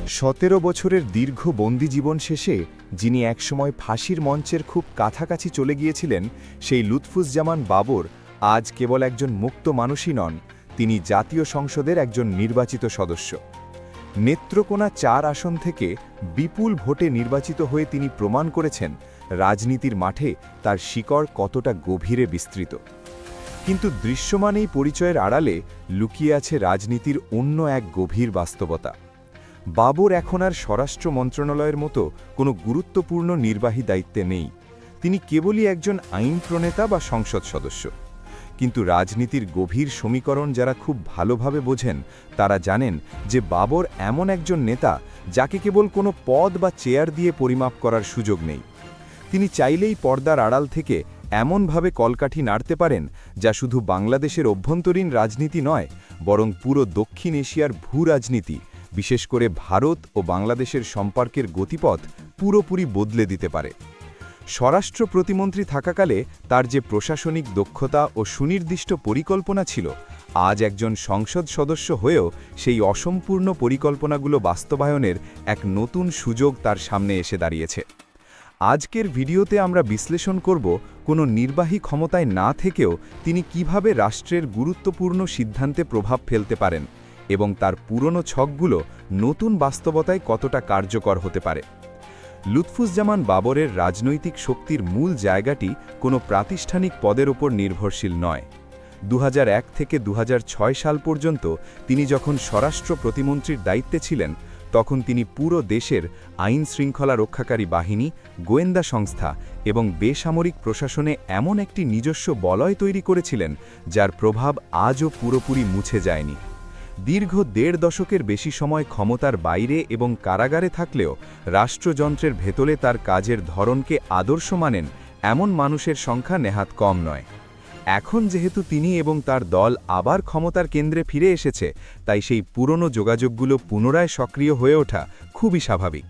17 বছরের দীর্ঘ বন্দি জীবন শেষে যিনি একসময় ফাঁসির মঞ্চের খুব কাছাকাছি চলে গিয়েছিলেন, সেই লুৎফুজ্জামান বাবর আজ কেবল একজন মুক্ত মানুষই নন, তিনি জাতীয় সংসদের একজন নির্বাচিত সদস্য। নেত্রকোনা ৪ আসন থেকে বিপুল ভোটে নির্বাচিত হয়ে তিনি প্রমাণ করেছেন রাজনীতির মাঠে তার শিকড় কতটা গভীরে বিস্তৃত। কিন্তু দৃশ্যমান এই পরিচয়ের আড়ালে লুকিয়ে আছে রাজনীতির অন্য এক গভীর বাস্তবতা। বাবর এখন আর স্বরাষ্ট্র মন্ত্রণালয়ের মতো কোনো গুরুত্বপূর্ণ নির্বাহী দায়িত্বে নেই। তিনি কেবলই একজন আইন প্রণেতা বা সংসদ সদস্য। কিন্তু রাজনীতির গভীর সমীকরণ যারা খুব ভালোভাবে বোঝেন, তারা জানেন যে বাবর এমন একজন নেতা যাকে কেবল কোনো পদ বা চেয়ার দিয়ে পরিমাপ করার সুযোগ নেই। তিনি চাইলেই পর্দার আড়াল থেকে এমনভাবে কলকাঠি নাড়তে পারেন যা শুধু বাংলাদেশের অভ্যন্তরীণ রাজনীতি নয়, বরং পুরো দক্ষিণ এশিয়ার ভূ রাজনীতি, বিশেষ করে ভারত ও বাংলাদেশের সম্পর্কের গতিপথ পুরোপুরি বদলে দিতে পারে। স্বরাষ্ট্র প্রতিমন্ত্রী থাকাকালে তার যে প্রশাসনিক দক্ষতা ও সুনির্দিষ্ট পরিকল্পনা ছিল, আজ একজন সংসদ সদস্য হয়েও সেই অসম্পূর্ণ পরিকল্পনাগুলো বাস্তবায়নের এক নতুন সুযোগ তার সামনে এসে দাঁড়িয়েছে। আজকের ভিডিওতে আমরা বিশ্লেষণ করব কোনো নির্বাহী ক্ষমতায় না থেকেও তিনি কিভাবে রাষ্ট্রের গুরুত্বপূর্ণ সিদ্ধান্তে প্রভাব ফেলতে পারেন এবং তার পুরনো ছকগুলো নতুন বাস্তবতায় কতটা কার্যকর হতে পারে। লুৎফুজ্জামান বাবরের রাজনৈতিক শক্তির মূল জায়গাটি কোনো প্রাতিষ্ঠানিক পদের ওপর নির্ভরশীল নয়। 2001 থেকে 2006 সাল পর্যন্ত তিনি যখন স্বরাষ্ট্র প্রতিমন্ত্রীর দায়িত্বে ছিলেন, তখন তিনি পুরো দেশের আইন শৃঙ্খলা রক্ষাকারী বাহিনী, গোয়েন্দা সংস্থা এবং বেসামরিক প্রশাসনে এমন একটি নিজস্ব বলয় তৈরি করেছিলেন যার প্রভাব আজও পুরোপুরি মুছে যায়নি। দীর্ঘ 1.5 দশকের বেশি সময় ক্ষমতার বাইরে এবং কারাগারে থাকলেও রাষ্ট্রযন্ত্রের ভেতরে তার কাজের ধরনকে আদর্শ মানেন এমন মানুষের সংখ্যা নেহাত কম নয়। এখন যেহেতু তিনি এবং তার দল আবার ক্ষমতার কেন্দ্রে ফিরে এসেছে, তাই সেই পুরনো যোগাযোগগুলো পুনরায় সক্রিয় হয়ে ওঠা খুবই স্বাভাবিক।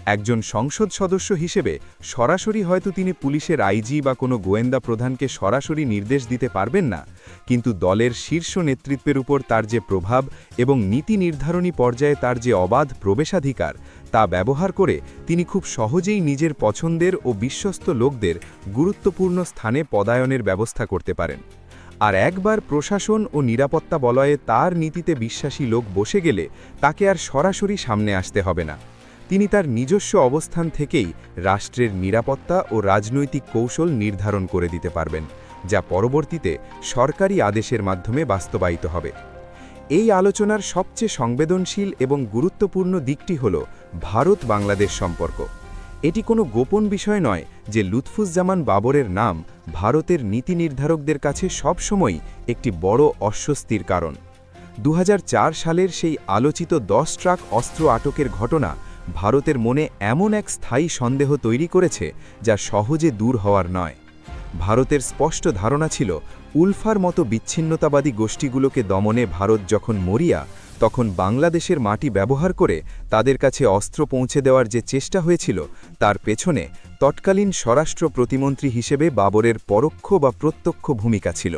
একজন সংসদ সদস্য হিসেবে সরাসরি হয়তো তিনি পুলিশের আইজি বা কোনো গোয়েন্দা প্রধানকে সরাসরি নির্দেশ দিতে পারবেন না, কিন্তু দলের শীর্ষ নেতৃত্বের উপর তার যে প্রভাব এবং নীতি নির্ধারণী পর্যায়ে তার যে অবাধ প্রবেশাধিকার, তা ব্যবহার করে তিনি খুব সহজেই নিজের পছন্দের ও বিশ্বস্ত লোকদের গুরুত্বপূর্ণ স্থানে পদায়নের ব্যবস্থা করতে পারেন। আর একবার প্রশাসন ও নিরাপত্তা বলয়ে তার নীতিতে বিশ্বাসী লোক বসে গেলে তাকে আর সরাসরি সামনে আসতে হবে না। তিনি তার নিজস্ব অবস্থান থেকেই রাষ্ট্রের নিরাপত্তা ও রাজনৈতিক কৌশল নির্ধারণ করে দিতে পারবেন, যা পরবর্তীতে সরকারি আদেশের মাধ্যমে বাস্তবায়িত হবে। এই আলোচনার সবচেয়ে সংবেদনশীল এবং গুরুত্বপূর্ণ দিকটি হল ভারত-বাংলাদেশ সম্পর্ক। এটি কোনো গোপন বিষয় নয় যে লুৎফুজ্জামান বাবরের নাম ভারতের নীতি নির্ধারকদের কাছে সবসময়ই একটি বড় অস্বস্তির কারণ। 2004 সালের সেই আলোচিত 10 ট্রাক অস্ত্র আটকের ঘটনা ভারতের মনে এমন এক স্থায়ী সন্দেহ তৈরি করেছে যা সহজে দূর হওয়ার নয়। ভারতের স্পষ্ট ধারণা ছিল, উলফার মতো বিচ্ছিন্নতাবাদী গোষ্ঠীগুলোকে দমনে ভারত যখন মরিয়া, তখন বাংলাদেশের মাটি ব্যবহার করে তাদের কাছে অস্ত্র পৌঁছে দেওয়ার যে চেষ্টা হয়েছিল, তার পেছনে তৎকালীন স্বরাষ্ট্র প্রতিমন্ত্রী হিসেবে বাবরের পরোক্ষ বা প্রত্যক্ষ ভূমিকা ছিল।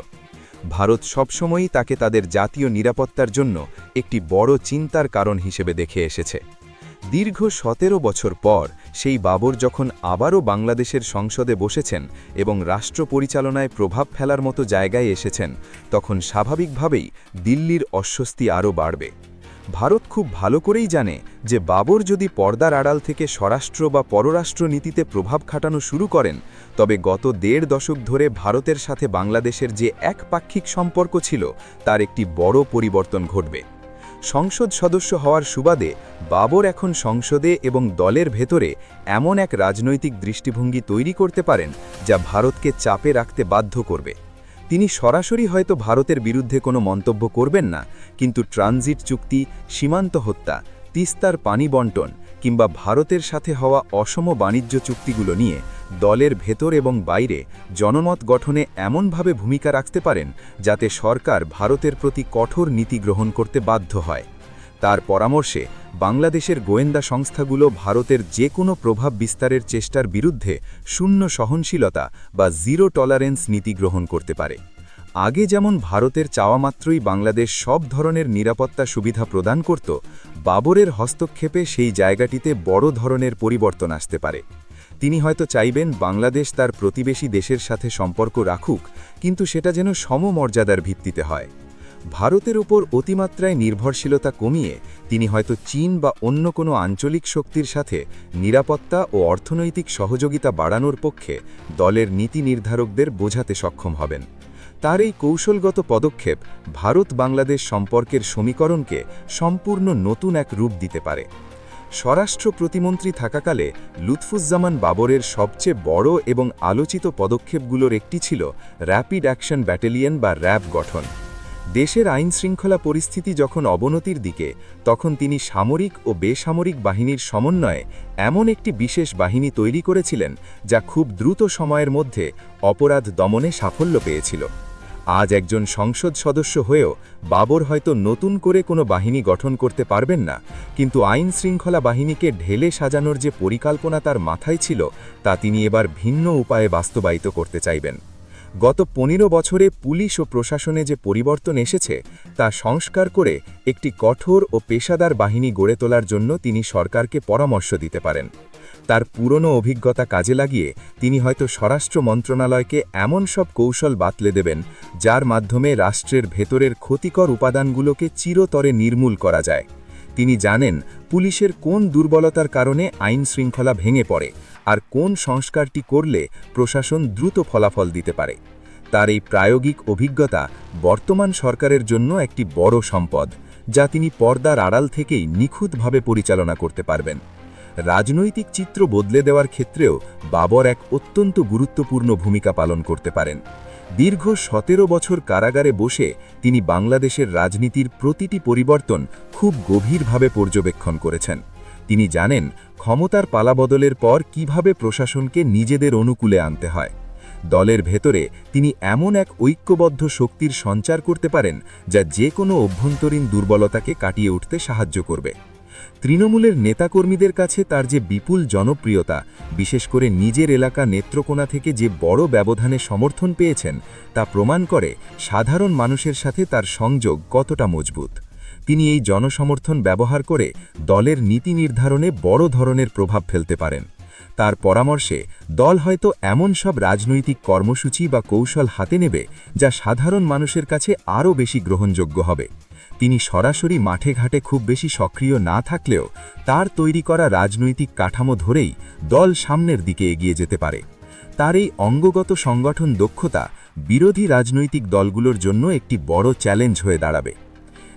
ভারত সবসময়ই তাকে তাদের জাতীয় নিরাপত্তার জন্য একটি বড় চিন্তার কারণ হিসেবে দেখে এসেছে। দীর্ঘ 17 বছর পর সেই বাবর যখন আবারও বাংলাদেশের সংসদে বসেছেন এবং রাষ্ট্র পরিচালনায় প্রভাব ফেলার মতো জায়গায় এসেছেন, তখন স্বাভাবিকভাবেই দিল্লির অস্বস্তি আরও বাড়বে। ভারত খুব ভালো করেই জানে যে বাবর যদি পর্দার আড়াল থেকে স্বরাষ্ট্র বা পররাষ্ট্র নীতিতে প্রভাব খাটানো শুরু করেন, তবে গত 1.5 দশক ধরে ভারতের সাথে বাংলাদেশের যে একপাক্ষিক সম্পর্ক ছিল, তার একটি বড় পরিবর্তন ঘটবে। সংসদ সদস্য হওয়ার সুবাদে বাবর এখন সংসদে এবং দলের ভেতরে এমন এক রাজনৈতিক দৃষ্টিভঙ্গি তৈরি করতে পারেন যা ভারতকে চাপে রাখতে বাধ্য করবে। তিনি সরাসরি হয়তো ভারতের বিরুদ্ধে কোনো মন্তব্য করবেন না, কিন্তু ট্রানজিট চুক্তি, সীমান্ত হত্যা, তিস্তার পানি বণ্টন কিংবা ভারতের সাথে হওয়া অসম বাণিজ্য চুক্তিগুলো নিয়ে দলের ভেতর এবং বাইরে জনমত গঠনে এমনভাবে ভূমিকা রাখতে পারেন যাতে সরকার ভারতের প্রতি কঠোর নীতি গ্রহণ করতে বাধ্য হয়। তার পরামর্শে বাংলাদেশের গোয়েন্দা সংস্থাগুলো ভারতের যে কোনো প্রভাব বিস্তারের চেষ্টার বিরুদ্ধে শূন্য সহনশীলতা বা জিরো টলারেন্স নীতি গ্রহণ করতে পারে। আগে যেমন ভারতের চাওয়ামাত্রই বাংলাদেশ সব ধরনের নিরাপত্তা সুবিধা প্রদান করত, বাবরের হস্তক্ষেপে সেই জায়গাটিতে বড় ধরনের পরিবর্তন আসতে পারে। তিনি হয়তো চাইবেন বাংলাদেশ তার প্রতিবেশী দেশের সাথে সম্পর্ক রাখুক, কিন্তু সেটা যেন সমমর্যাদার ভিত্তিতে হয়। ভারতের উপর অতিমাত্রায় নির্ভরশীলতা কমিয়ে তিনি হয়তো চীন বা অন্য কোনো আঞ্চলিক শক্তির সাথে নিরাপত্তা ও অর্থনৈতিক সহযোগিতা বাড়ানোর পক্ষে দলের নীতি নির্ধারকদের বোঝাতে সক্ষম হবেন। তার এই কৌশলগত পদক্ষেপ ভারত বাংলাদেশ সম্পর্কের সমীকরণকে সম্পূর্ণ নতুন এক রূপ দিতে পারে। স্বরাষ্ট্র প্রতিমন্ত্রী থাকাকালে লুৎফুজ্জামান বাবরের সবচেয়ে বড় এবং আলোচিত পদক্ষেপগুলোর একটি ছিল র্যাপিড অ্যাকশন ব্যাটালিয়ন বা র্যাব গঠন। দেশের আইনশৃঙ্খলা পরিস্থিতি যখন অবনতির দিকে, তখন তিনি সামরিক ও বেসামরিক বাহিনীর সমন্বয়ে এমন একটি বিশেষ বাহিনী তৈরি করেছিলেন যা খুব দ্রুত সময়ের মধ্যে অপরাধ দমনে সাফল্য পেয়েছিল। আজ একজন সংসদ সদস্য হয়েও বাবর হয়তো নতুন করে কোনো বাহিনী গঠন করতে পারবেন না, কিন্তু আইন শৃঙ্খলা বাহিনীকে ঢেলে সাজানোর যে পরিকল্পনা তার মাথায় ছিল, তা তিনি এবার ভিন্ন উপায়ে বাস্তবায়িত করতে চাইবেন। গত 15 বছরে পুলিশ ও প্রশাসনে যে পরিবর্তন এসেছে তা সংস্কার করে একটি কঠোর ও পেশাদার বাহিনী গড়ে তোলার জন্য তিনি সরকারকে পরামর্শ দিতে পারেন। তার পুরনো অভিজ্ঞতা কাজে লাগিয়ে তিনি হয়তো স্বরাষ্ট্র মন্ত্রণালয়কে এমন সব কৌশল বাতলে দেবেন যার মাধ্যমে রাষ্ট্রের ভেতরের ক্ষতিকর উপাদানগুলোকে চিরতরে নির্মূল করা যায়। তিনি জানেন পুলিশের কোন দুর্বলতার কারণে আইন শৃঙ্খলা ভেঙে পড়ে আর কোন সংস্কারটি করলে প্রশাসন দ্রুত ফলাফল দিতে পারে। তার এই প্রায়োগিক অভিজ্ঞতা বর্তমান সরকারের জন্য একটি বড় সম্পদ, যা তিনি পর্দার আড়াল থেকেই নিখুঁতভাবে পরিচালনা করতে পারবেন। রাজনৈতিক চিত্র বদলে দেওয়ার ক্ষেত্রেও বাবর এক অত্যন্ত গুরুত্বপূর্ণ ভূমিকা পালন করতে পারেন। দীর্ঘ 17 বছর কারাগারে বসে তিনি বাংলাদেশের রাজনীতির প্রতিটি পরিবর্তন খুব গভীরভাবে পর্যবেক্ষণ করেছেন। তিনি জানেন ক্ষমতার পালাবদলের পর কিভাবে প্রশাসনকে নিজেদের অনুকূলে আনতে হয়। দলের ভেতরে তিনি এমন এক ঐক্যবদ্ধ শক্তির সঞ্চার করতে পারেন যা যে কোনো অভ্যন্তরীণ দুর্বলতাকে কাটিয়ে উঠতে সাহায্য করবে। তৃণমূলের নেতাকর্মীদের কাছে তার যে বিপুল জনপ্রিয়তা, বিশেষ করে নিজের এলাকা নেত্রকোনা থেকে যে বড় ব্যবধানে সমর্থন পেয়েছেন, তা প্রমাণ করে সাধারণ মানুষের সাথে তার সংযোগ কতটা মজবুত। তিনি এই জনসমর্থন ব্যবহার করে দলের নীতি নির্ধারণে বড় ধরনের প্রভাব ফেলতে পারেন। তার পরামর্শে দল হয়তো এমন সব রাজনৈতিক কর্মসূচি বা কৌশল হাতে নেবে যা সাধারণ মানুষের কাছে আরও বেশি গ্রহণযোগ্য হবে। তিনি সরাসরি মাঠে ঘাটে খুব বেশি সক্রিয় না থাকলেও তার তৈরি করা রাজনৈতিক কাঠামো ধরেই দল সামনের দিকে এগিয়ে যেতে পারে। তার এই অঙ্গগত সংগঠন দক্ষতা বিরোধী রাজনৈতিক দলগুলোর জন্য একটি বড় চ্যালেঞ্জ হয়ে দাঁড়াবে।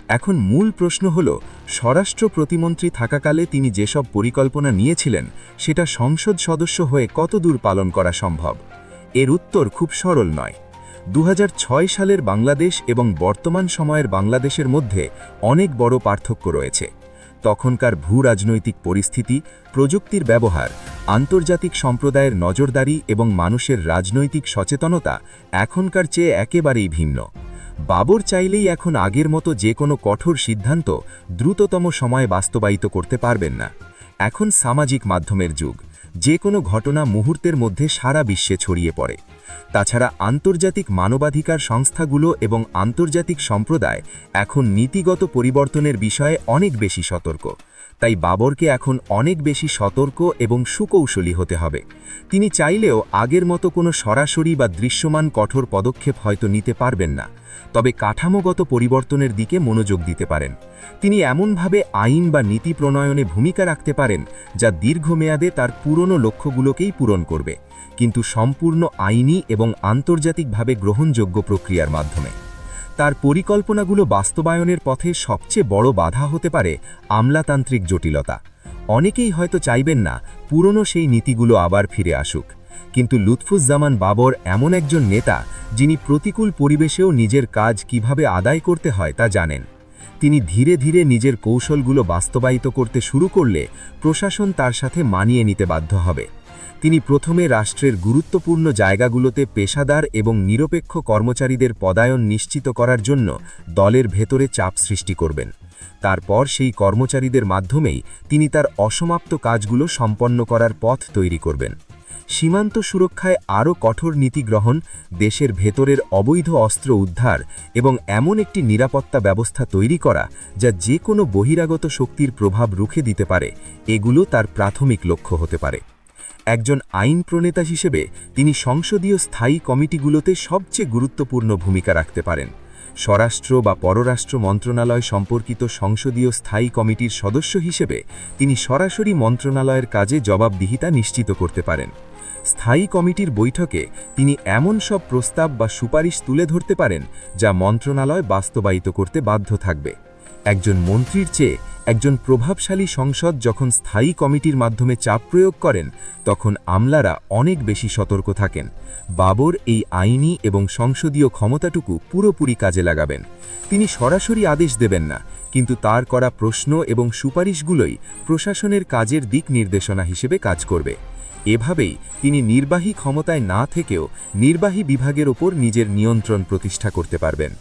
এখন মূল প্রশ্ন হল, স্বরাষ্ট্র প্রতিমন্ত্রী থাকাকালে তিনি যেসব পরিকল্পনা নিয়েছিলেন সেটা সংসদ সদস্য হয়ে কতদূর পালন করা সম্ভব? এর উত্তর খুব সরল নয়। 2006 সালের বাংলাদেশ এবং বর্তমান সময়ের বাংলাদেশের মধ্যে অনেক বড় পার্থক্য রয়েছে। তখনকার ভূ-রাজনৈতিক পরিস্থিতি, প্রযুক্তির ব্যবহার, আন্তর্জাতিক সম্প্রদায়ের নজরদারি এবং মানুষের রাজনৈতিক সচেতনতা এখনকার চেয়ে একেবারেই ভিন্ন। বাবর চাইলেই এখন আগের মতো যে কোনো কঠোর সিদ্ধান্ত দ্রুততম সময়ে বাস্তবায়িত করতে পারবেন না। এখন সামাজিক মাধ্যমের যুগ, যে কোনো ঘটনা মুহূর্তের মধ্যে সারা বিশ্বে ছড়িয়ে পড়ে। তাছাড়া আন্তর্জাতিক মানবাধিকার সংস্থাগুলো এবং আন্তর্জাতিক সম্প্রদায় এখন নীতিগত পরিবর্তনের বিষয়ে অনেক বেশি সতর্ক। তাই বাবরকে এখন অনেক বেশি সতর্ক এবং সুকৌশলী হতে হবে। তিনি চাইলেও আগের মতো কোনো সরাসরি বা দৃশ্যমান কঠোর পদক্ষেপ হয়তো নিতে পারবেন না, তবে কাঠামোগত পরিবর্তনের দিকে মনোযোগ দিতে পারেন। তিনি এমনভাবে আইন বা নীতি প্রণয়নে ভূমিকা রাখতে পারেন যা দীর্ঘমেয়াদে তার পুরনো লক্ষ্যগুলোকেই পূরণ করবে, কিন্তু সম্পূর্ণ আইনি এবং আন্তর্জাতিকভাবে গ্রহণযোগ্য প্রক্রিয়ার মাধ্যমে। তার পরিকল্পনাগুলো বাস্তবায়নের পথে সবচেয়ে বড় বাধা হতে পারে আমলাতান্ত্রিক জটিলতা। অনেকেই হয়তো চাইবেন না পুরনো সেই নীতিগুলো আবার ফিরে আসুক, কিন্তু লুৎফুজ্জামান বাবর এমন একজন নেতা যিনি প্রতিকূল পরিবেশেও নিজের কাজ কিভাবে আদায় করতে হয় তা জানেন। তিনি ধীরে ধীরে নিজের কৌশলগুলো বাস্তবায়িত করতে শুরু করলে প্রশাসন তার সাথে মানিয়ে নিতে বাধ্য হবে। তিনি প্রথমে রাষ্ট্রের গুরুত্বপূর্ণ জায়গাগুলোতে পেশাদার এবং নিরপেক্ষ কর্মচারীদের পদায়ন নিশ্চিত করার জন্য দলের ভেতরে চাপ সৃষ্টি করবেন। তারপর সেই কর্মচারীদের মাধ্যমেই তিনি তার অসমাপ্ত কাজগুলো সম্পন্ন করার পথ তৈরি করবেন। সীমান্ত সুরক্ষায় আরও কঠোর নীতি গ্রহণ, দেশের ভেতরের অবৈধ অস্ত্র উদ্ধার এবং এমন একটি নিরাপত্তা ব্যবস্থা তৈরি করা যা যে কোনো বহিরাগত শক্তির প্রভাব রুখে দিতে পারে, এগুলো তার প্রাথমিক লক্ষ্য হতে পারে। একজন আইন প্রণেতা হিসেবে তিনি সংসদীয় স্থায়ী কমিটিগুলোতে সবচেয়ে গুরুত্বপূর্ণ ভূমিকা রাখতে পারেন। স্বরাষ্ট্র বা পররাষ্ট্র মন্ত্রণালয় সম্পর্কিত সংসদীয় স্থায়ী কমিটির সদস্য হিসেবে তিনি সরাসরি মন্ত্রণালয়ের কাজে জবাবদিহিতা নিশ্চিত করতে পারেন। স্থায়ী কমিটির বৈঠকে তিনি এমন সব প্রস্তাব বা সুপারিশ তুলে ধরতে পারেন যা মন্ত্রণালয় বাস্তবায়িত করতে বাধ্য থাকবে। একজন মন্ত্রীর চেয়ে একজন প্রভাবশালী সংসদ যখন স্থায়ী কমিটির মাধ্যমে চাপ প্রয়োগ করেন, তখন আমলারা অনেক বেশি সতর্ক থাকেন। বাবর এই আইনি এবং সংসদীয় ক্ষমতাটুকু পুরোপুরি কাজে লাগাবেন। তিনি সরাসরি আদেশ দেবেন না, কিন্তু তার করা প্রশ্ন এবং সুপারিশগুলোই প্রশাসনের কাজের দিক নির্দেশনা হিসেবে কাজ করবে। এভাবেই তিনি নির্বাহী ক্ষমতায় না থেকেও নির্বাহী বিভাগের ওপর নিজের নিয়ন্ত্রণ প্রতিষ্ঠা করতে পারবেন।